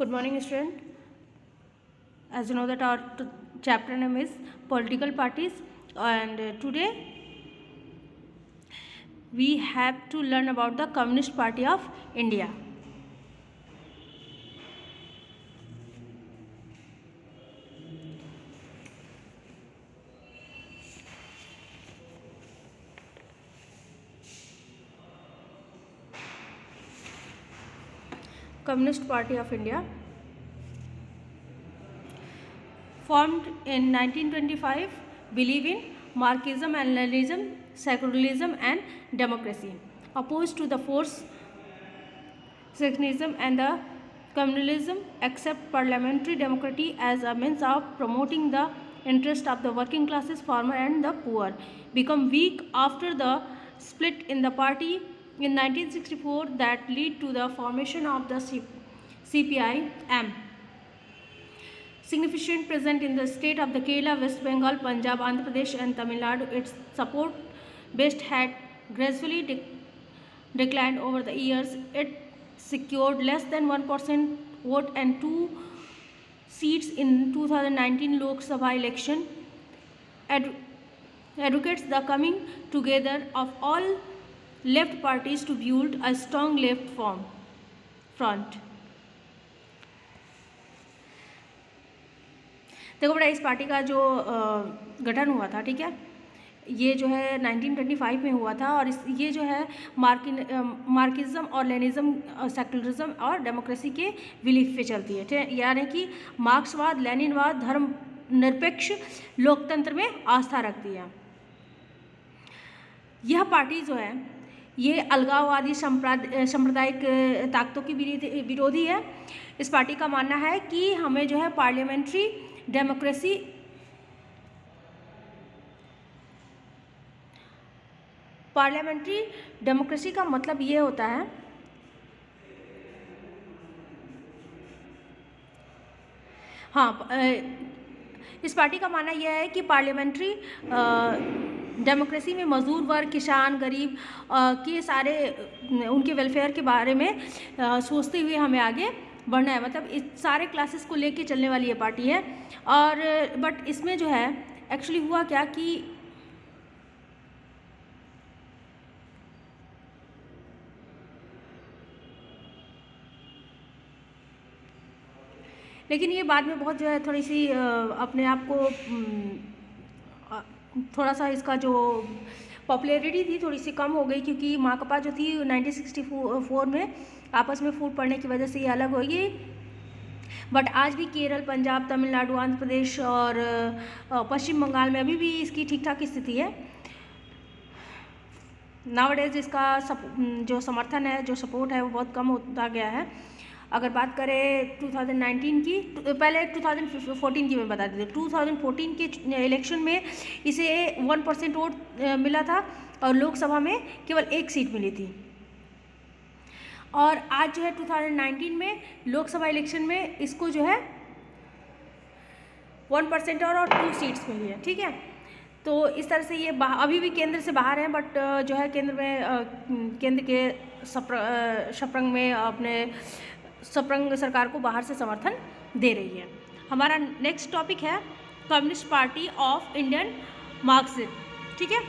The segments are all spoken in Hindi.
Good morning, student. As you know that our chapter name is political parties, and today we have to learn about the Communist Party of India. Communist Party of India, formed in 1925, believe in Marxism and Leninism, secularism and democracy, opposed to the forced secessionism and the communalism, accept parliamentary democracy as a means of promoting the interest of the working classes, farmer and the poor, become weak after the split in the party in 1964 that lead to the formation of the CPI-M. Significant present in the state of the Kerala, West Bengal, Punjab, Andhra Pradesh and Tamil Nadu. Its support base had gradually declined over the years. It secured less than 1% vote and 2 seats in 2019 Lok Sabha election. Advocates the coming together of all left parties to build a strong left front. देखो बेटा, इस पार्टी का जो गठन हुआ था, ठीक है, ये जो है 1925 में हुआ था और ये जो है मार्क्सिज्म और लेनिज्म, सेक्युलरिज्म और डेमोक्रेसी के बिलीफ पे चलती है, यानी कि मार्क्सवाद, लेनिनवाद, धर्म निरपेक्ष लोकतंत्र में आस्था रखती है। यह पार्टी जो है ये अलगाववादी सांप्रदायिक ताकतों की विरोधी है। इस पार्टी का मानना है कि हमें जो है पार्लियामेंट्री डेमोक्रेसी का मतलब ये होता है इस पार्टी का मानना यह है कि पार्लियामेंट्री डेमोक्रेसी में मजदूर वर्ग, किसान, गरीब के सारे उनके वेलफेयर के बारे में सोचते हुए हमें आगे बढ़ना है। मतलब इस सारे क्लासेस को लेके चलने वाली ये पार्टी है। और बट इसमें जो है एक्चुअली हुआ क्या कि लेकिन ये बाद में बहुत जो है थोड़ी सी अपने आप को थोड़ा सा इसका जो पॉपुलैरिटी थी थोड़ी सी कम हो गई, क्योंकि माकपा जो थी 1964 में आपस में फूट पड़ने की वजह से ये अलग हो गई। बट आज भी केरल, पंजाब, तमिलनाडु, आंध्र प्रदेश और पश्चिम बंगाल में अभी भी इसकी ठीक ठाक स्थिति है। नाउअडेज इसका जो समर्थन है, जो सपोर्ट है वो बहुत कम होता गया है। अगर बात करें 2019 की, पहले 2014 की मैं बता देती हूँ। 2014 के इलेक्शन में इसे 1% वोट मिला था और लोकसभा में केवल 1 सीट मिली थी। और आज जो है 2019 में लोकसभा इलेक्शन में इसको जो है 1% और 2 सीट्स मिली है, ठीक है। तो इस तरह से ये अभी भी केंद्र से बाहर है, बट जो है केंद्र के सप्रंग में अपने सप्रंग सरकार को बाहर से समर्थन दे रही है। हमारा नेक्स्ट टॉपिक है communist party of Indian Marxism, ठीक है।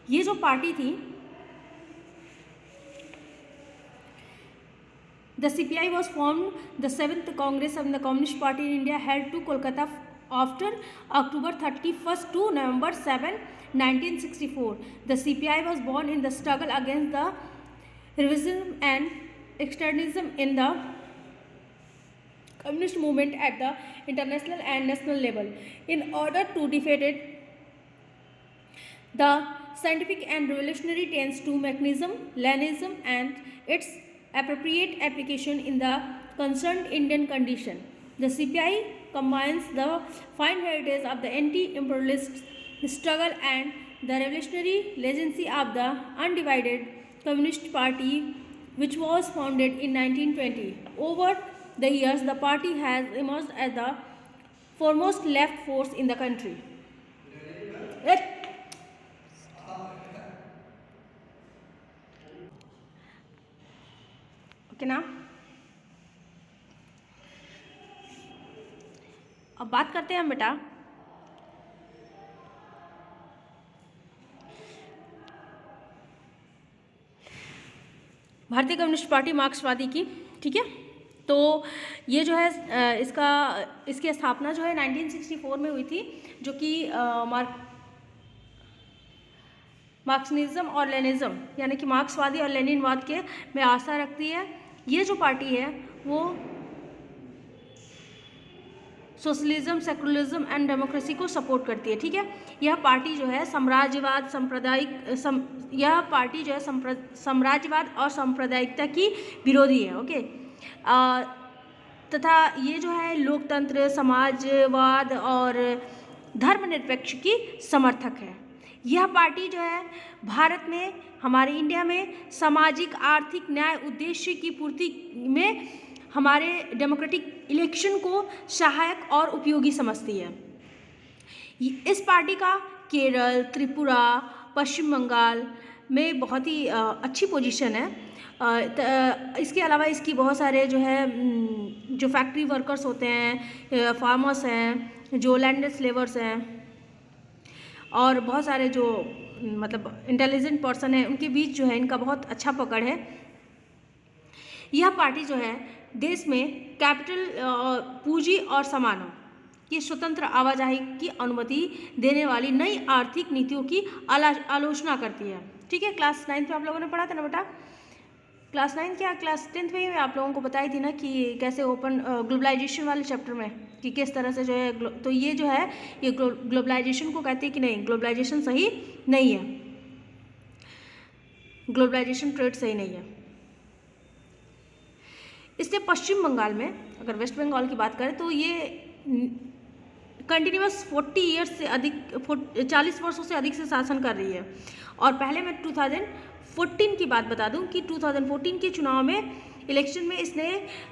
ये जो पार्टी थी, the CPI was formed the 7th Congress of the Communist Party in India held to Kolkata after October 31st to November 7, 1964. The CPI was born in the struggle against the revisionism and extremism in the communist movement at the international and national level. In order to defeat the scientific and revolutionary tenets to Marxism, Leninism and its appropriate application in the concerned Indian condition. The CPI combines the fine heritage of the anti-imperialist struggle and the revolutionary legacy of the undivided Communist Party, which was founded in 1920. Over the years, the party has emerged as the foremost left force in the country. Okay ना। अब बात करते हैं हम बेटा भारतीय कम्युनिस्ट पार्टी मार्क्सवादी की, ठीक है। तो ये जो है इसकी स्थापना जो है 1964 में हुई थी, जो कि मार्क्सिज्म और लेनिज्म यानी कि मार्क्सवादी और लेनिनवाद के में आस्था रखती है। ये जो पार्टी है वो सोशलिज्म, सेकुलरिज्म एंड डेमोक्रेसी को सपोर्ट करती है, ठीक है। यह पार्टी जो है साम्राज्यवाद और सांप्रदायिकता की विरोधी है, ओके। तथा ये जो है लोकतंत्र, समाजवाद और धर्मनिरपेक्ष की समर्थक है। यह पार्टी जो है भारत में, हमारे इंडिया में सामाजिक आर्थिक न्याय उद्देश्य की पूर्ति में हमारे डेमोक्रेटिक इलेक्शन को सहायक और उपयोगी समझती है। इस पार्टी का केरल, त्रिपुरा, पश्चिम बंगाल में बहुत ही अच्छी पोजीशन है। इसके अलावा इसकी बहुत सारे जो है जो फैक्ट्री वर्कर्स होते हैं, फार्मर्स हैं, जो लैंड लेबर्स हैं और बहुत सारे जो मतलब इंटेलिजेंट पर्सन हैं, उनके बीच जो है इनका बहुत अच्छा पकड़ है। यह पार्टी जो है देश में कैपिटल, पूंजी और सामानों की स्वतंत्र आवाजाही की अनुमति देने वाली नई आर्थिक नीतियों की आलोचना करती है, ठीक है। क्लास 9 में आप लोगों ने पढ़ा था ना बेटा, क्लास 9 क्या क्लास 10 में ही आप लोगों को बताई थी ना कि कैसे ओपन ग्लोबलाइजेशन वाले चैप्टर में कि किस तरह से जो है, तो ये जो है ये ग्लोबलाइजेशन को कहते हैं कि नहीं, ग्लोबलाइजेशन सही नहीं है, ग्लोबलाइजेशन ट्रेड सही नहीं है। इसलिए पश्चिम बंगाल में, अगर वेस्ट बंगाल की बात करें तो ये कंटिन्यूस 40 वर्षों से अधिक से शासन कर रही है। और पहले मैं 2014 की बात बता दूं कि 2014 के चुनाव में इलेक्शन में इसने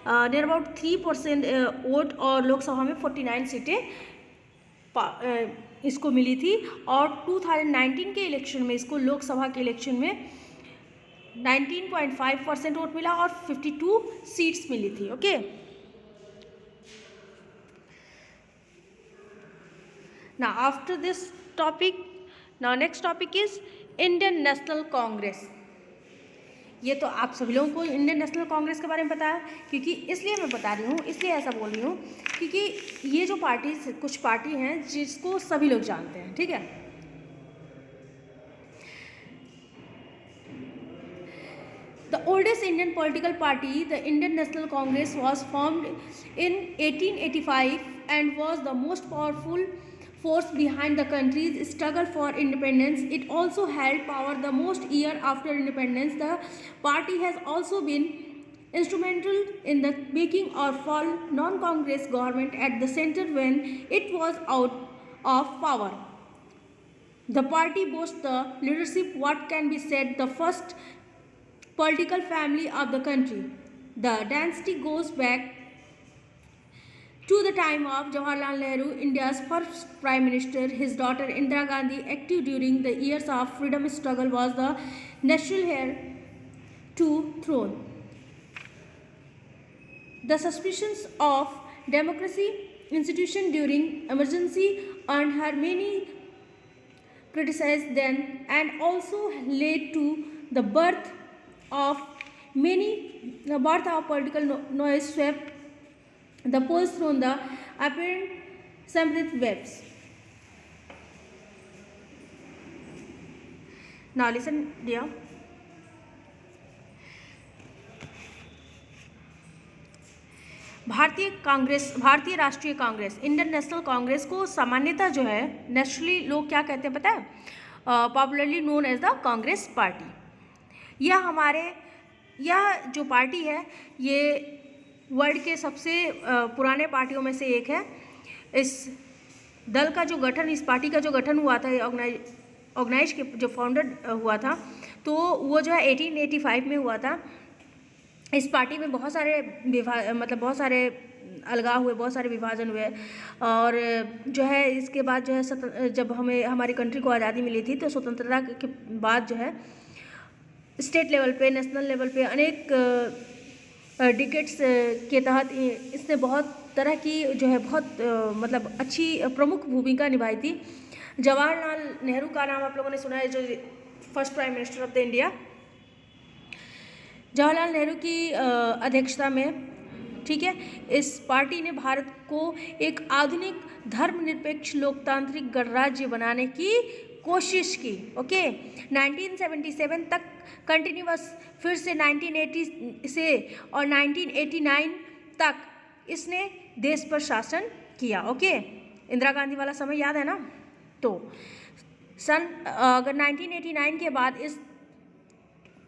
नियर अबाउट 3% वोट और लोकसभा में 49 सीटें इसको मिली थी। और 2019 के इलेक्शन में इसको लोकसभा के इलेक्शन में 19.5% वोट मिला और 52 सीट्स मिली थी, okay. Now after this topic, now next topic is Indian national Congress. ये तो आप सभी लोगों को इंडियन नेशनल कांग्रेस के बारे में पता है, क्योंकि इसलिए मैं बता रही हूँ, इसलिए ऐसा बोल रही हूँ क्योंकि ये जो कुछ पार्टी हैं जिसको सभी लोग जानते हैं, ठीक है। The oldest Indian political party, the Indian National Congress, was formed in 1885 and was the most powerful force behind the country's struggle for independence. It also held power the most year after independence. The party has also been instrumental in the making or fall non-Congress government at the center when it was out of power. The party boasts the leadership what can be said the first political family of the country. The dynasty goes back to the time of Jawaharlal Nehru, India's first Prime Minister. His daughter Indira Gandhi, active during the years of freedom struggle, was the natural heir to throne. The suspicions of democracy institution during emergency earned her many criticised then and also led to the birth of political noise swept the polls through the apparent sympathetic webs. Now listen dear. भारतीय राष्ट्रीय कांग्रेस, इंडियन नेशनल कांग्रेस को सामान्यतः जो है नेशनली लोग क्या कहते हैं पता है, popularly known as the Congress party. यह जो पार्टी है ये वर्ल्ड के सबसे पुराने पार्टियों में से एक है। इस दल का जो गठन, इस पार्टी का जो गठन हुआ था, ऑर्गेनाइज के जो फाउंडर हुआ था, तो वो जो है 1885 में हुआ था। इस पार्टी में बहुत सारे बहुत सारे अलगाव हुए, बहुत सारे विभाजन हुए और जो है इसके बाद जो है जब हमारी कंट्री को आज़ादी मिली थी तो स्वतंत्रता के बाद जो है स्टेट लेवल पे, नेशनल लेवल पे अनेक डिकेट्स के तहत इसने बहुत तरह की जो है बहुत मतलब अच्छी प्रमुख भूमिका निभाई थी। जवाहरलाल नेहरू का नाम आप लोगों ने सुना है, जो first prime minister of the India. Jawaharlal Nehru की अध्यक्षता में, ठीक है, इस पार्टी ने भारत को एक आधुनिक धर्मनिरपेक्ष लोकतांत्रिक गणराज्य बनाने की कोशिश की। ओके, 1977 तक कंटिन्यूअस, फिर से 1980 से और 1989 तक इसने देश पर शासन किया। ओके, इंदिरा गांधी वाला समय याद है ना। तो अगर 1989 के बाद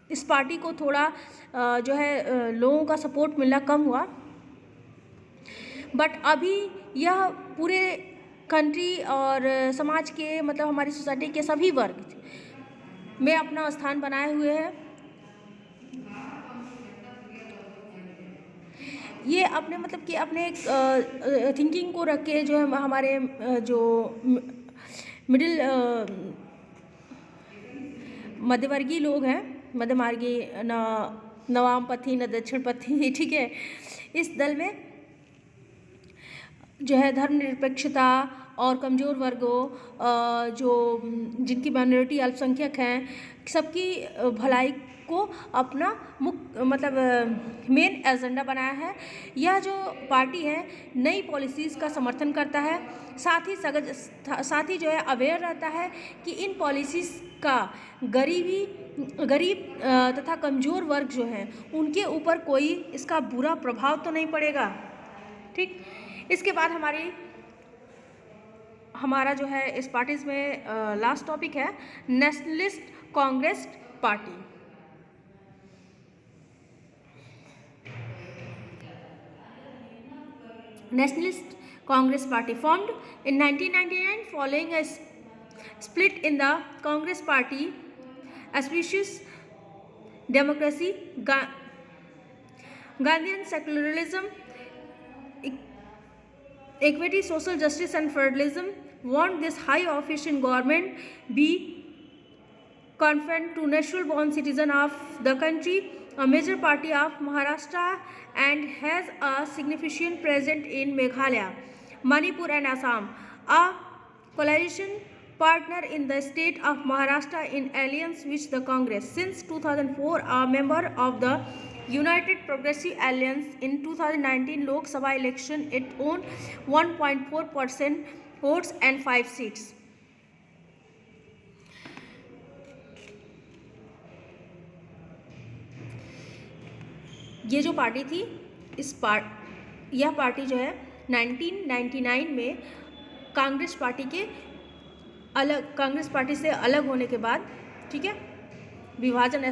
इस पार्टी को थोड़ा जो है लोगों का सपोर्ट मिलना कम हुआ, बट अभी यह पूरे कंट्री और समाज के मतलब हमारी सोसाइटी के सभी वर्ग में अपना स्थान बनाए हुए है। ये अपने मतलब कि अपने एक थिंकिंग को रख के जो है हमारे जो मिडिल मध्यवर्गीय लोग हैं, मध्यमार्गी, न वामपंथी न दक्षिणपंथी, ठीक है, इस दल में जो है धर्मनिरपेक्षता और कमज़ोर वर्गों, जो जिनकी माइनॉरिटी अल्पसंख्यक हैं, सबकी भलाई को अपना मतलब मेन एजेंडा बनाया है। यह जो पार्टी है नई पॉलिसीज़ का समर्थन करता है, साथ ही जो है अवेयर रहता है कि इन पॉलिसीज़ का गरीब तथा कमज़ोर वर्ग जो हैं उनके ऊपर कोई इसका बुरा प्रभाव तो नहीं पड़ेगा। ठीक, इसके बाद हमारा जो है इस पार्टीज में लास्ट टॉपिक है nationalist Congress party. Nationalist Congress Party formed in 1999 following a split in the Congress Party, auspicious democracy, Gandhian secularism, equity, social justice and federalism want this high office in government be conferred to natural born citizen of the country, a major party of Maharashtra, and has a significant presence in Meghalaya, Manipur and Assam, a coalition partner in the state of Maharashtra in alliance with the Congress. Since 2004, a member of the United Progressive Alliance. In 2019 Lok Sabha election, it won 1.4% votes and 5 seats. ये जो पार्टी थी, यह पार्टी जो है 1999 में कांग्रेस पार्टी से अलग होने के बाद, ठीक है, विभाजन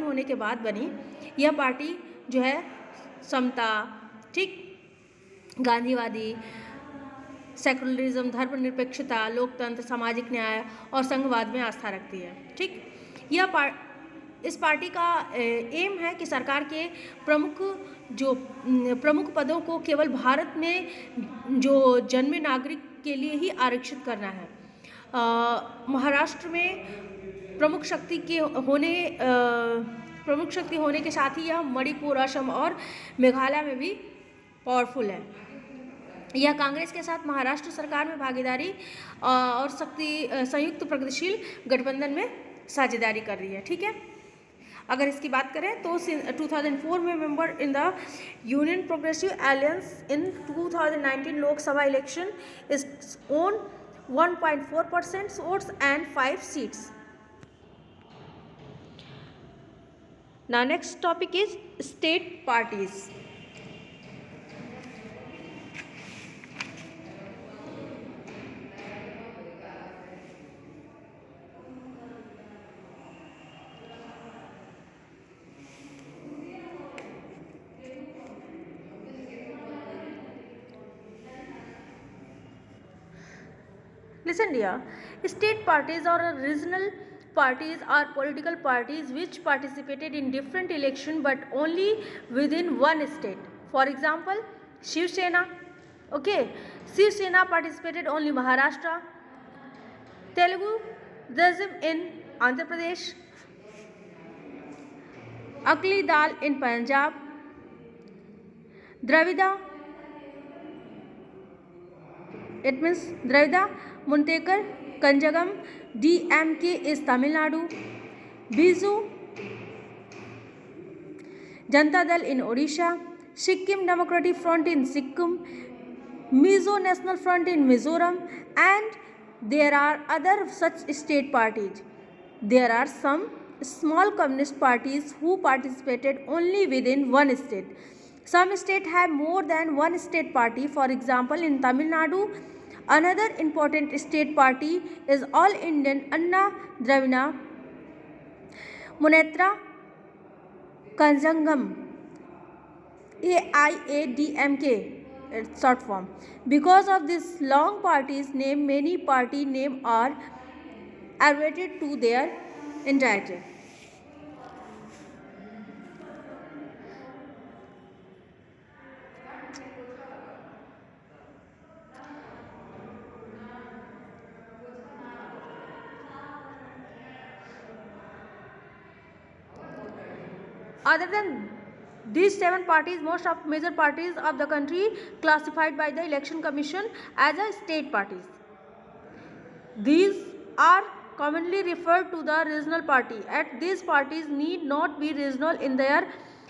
होने के बाद बनी। यह पार्टी जो है समता, ठीक, गांधीवादी, सेकुलरिज्म, धर्मनिरपेक्षता, लोकतंत्र, सामाजिक न्याय और संघवाद में आस्था रखती है। ठीक, इस पार्टी का एम है कि सरकार के प्रमुख पदों को केवल भारत में जो जन्मे नागरिक के लिए ही आरक्षित करना है। महाराष्ट्र में प्रमुख शक्ति होने के साथ ही यह मणिपुर, असम और मेघालय में भी पावरफुल है। यह कांग्रेस के साथ महाराष्ट्र सरकार में भागीदारी और संयुक्त प्रगतिशील गठबंधन में साझेदारी कर रही है। ठीक है, अगर इसकी बात करें तो 2004 में member in the union progressive alliance. In 2019 Lok Sabha election is own 1.4% votes and 5 seats. Now next topic is state parties. Listen dear, state parties or regional parties are political parties which participated in different elections but only within one state. For example, Shiv Sena. Okay, Shiv Sena participated only Maharashtra. Telugu Desam in Andhra Pradesh. Akli Dal in Punjab, Dravida, it means Dravida Muntekar Kanjagam, DMK is Tamil Nadu, Biju Janata Dal in Odisha, Sikkim Democratic Front in Sikkim, Mizo National Front in Mizoram, and there are other such state parties. There are some small communist parties who participated only within one state. Some states have more than one state party. For example, in Tamil Nadu, another important state party is All Indian Anna Dravida Munnetra Kanjagam, AIADMK, its short form. Because of this long party's name, many party names are abbreviated to their entirety. Other than these 7 parties, most of major parties of the country classified by the Election Commission as a state parties. These are commonly referred to the regional party. At these parties need not be regional in their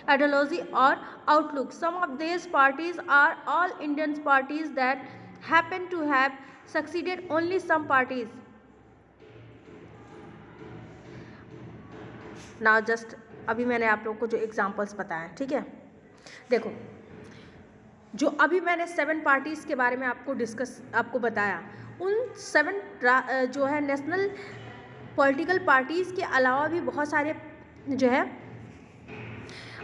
ideology or outlook. Some of these parties are all Indian parties that happen to have succeeded only some parties. Now just अभी मैंने आप लोगों को जो एग्जांपल्स बताए, ठीक है, देखो जो अभी मैंने 7 पार्टीज़ के बारे में आपको बताया, उन 7 जो है नेशनल पॉलिटिकल पार्टीज़ के अलावा भी बहुत सारे जो है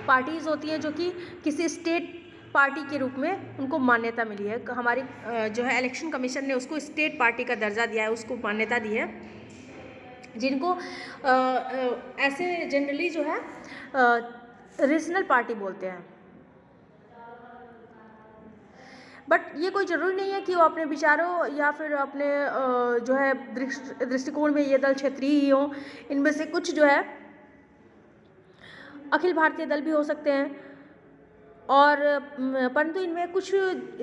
पार्टीज़ होती हैं जो कि किसी स्टेट पार्टी के रूप में उनको मान्यता मिली है. हमारी जो है इलेक्शन कमीशन ने उसको स्टेट पार्टी का दर्जा दिया है, उसको मान्यता दी है, जिनको ऐसे जनरली जो है रीजनल पार्टी बोलते हैं. बट ये कोई ज़रूरी नहीं है कि वो अपने विचारों या फिर अपने जो है दृष्टिकोण में ये दल क्षेत्रीय ही हों. इनमें से कुछ जो है अखिल भारतीय दल भी हो सकते हैं, और परंतु इनमें कुछ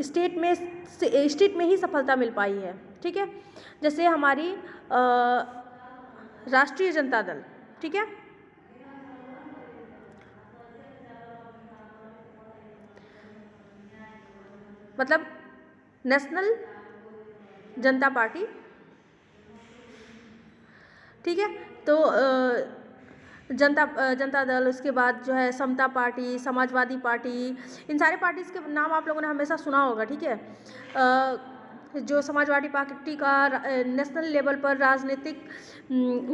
स्टेट में ही सफलता मिल पाई है, ठीक है. जैसे हमारी राष्ट्रीय जनता दल, ठीक है, मतलब नेशनल जनता पार्टी, ठीक है. तो जनता दल, उसके बाद जो है समता पार्टी, समाजवादी पार्टी, इन सारे पार्टीज़ के नाम आप लोगों ने हमेशा सुना होगा, ठीक है. जो समाजवादी पार्टी का नेशनल लेवल पर राजनीतिक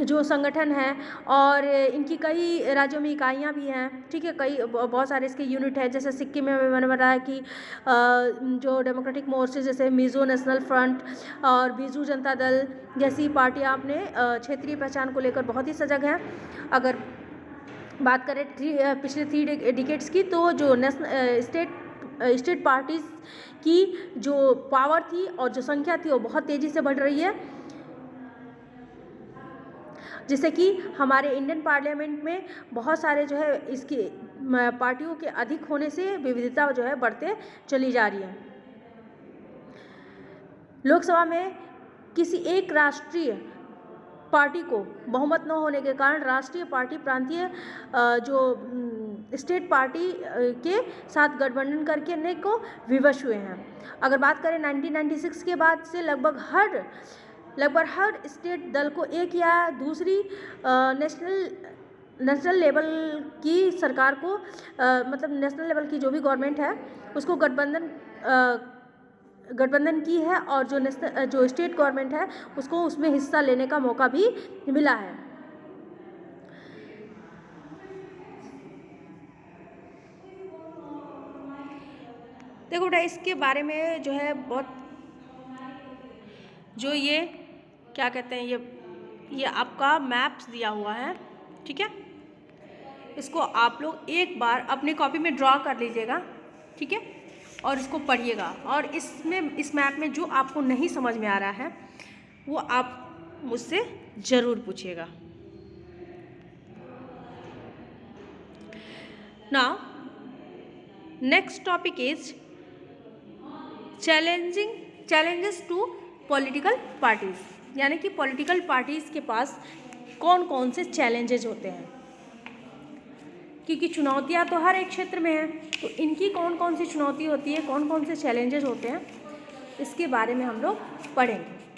जो संगठन है, और इनकी कई राज्यों में इकाइयाँ भी हैं, ठीक है, कई बहुत सारे इसके यूनिट हैं. जैसे सिक्किम में मैंने बताया कि जो डेमोक्रेटिक मोर्चे जैसे मिजो नेशनल फ्रंट और बिजू जनता दल जैसी पार्टियाँ अपने क्षेत्रीय पहचान को लेकर बहुत ही सजग हैं. अगर बात करें पिछले 3 डिकेड्स की, तो जो स्टेट पार्टीज़ की जो पावर थी और जो संख्या थी वो बहुत तेज़ी से बढ़ रही है, जिससे कि हमारे इंडियन पार्लियामेंट में बहुत सारे जो है इसकी पार्टियों के अधिक होने से विविधता जो है बढ़ते चली जा रही है. लोकसभा में किसी एक राष्ट्रीय पार्टी को बहुमत न होने के कारण राष्ट्रीय पार्टी प्रांतीय जो स्टेट पार्टी के साथ गठबंधन करके अनेकों विवश हुए हैं. अगर बात करें 1996 के बाद से लगभग हर स्टेट दल को एक या दूसरी नेशनल लेवल की सरकार को मतलब नेशनल लेवल की जो भी गवर्नमेंट है उसको गठबंधन की है, और जो स्टेट गवर्नमेंट है उसको उसमें हिस्सा लेने का मौका भी मिला है. देखो बेटा, इसके बारे में जो है बहुत जो ये क्या कहते हैं, ये आपका मैप्स दिया हुआ है, ठीक है. इसको आप लोग एक बार अपनी कॉपी में ड्रॉ कर लीजिएगा, ठीक है, और इसको पढ़िएगा. और इस मैप में जो आपको नहीं समझ में आ रहा है वो आप मुझसे ज़रूर पूछिएगा. Now next topic is challenges to political parties, यानी कि पॉलिटिकल पार्टीज के पास कौन कौन से चैलेंजेस होते हैं, क्योंकि चुनौतियां तो हर एक क्षेत्र में हैं, तो इनकी कौन कौन सी चुनौती होती है, कौन कौन से चैलेंजेस होते हैं, इसके बारे में हम लोग पढ़ेंगे।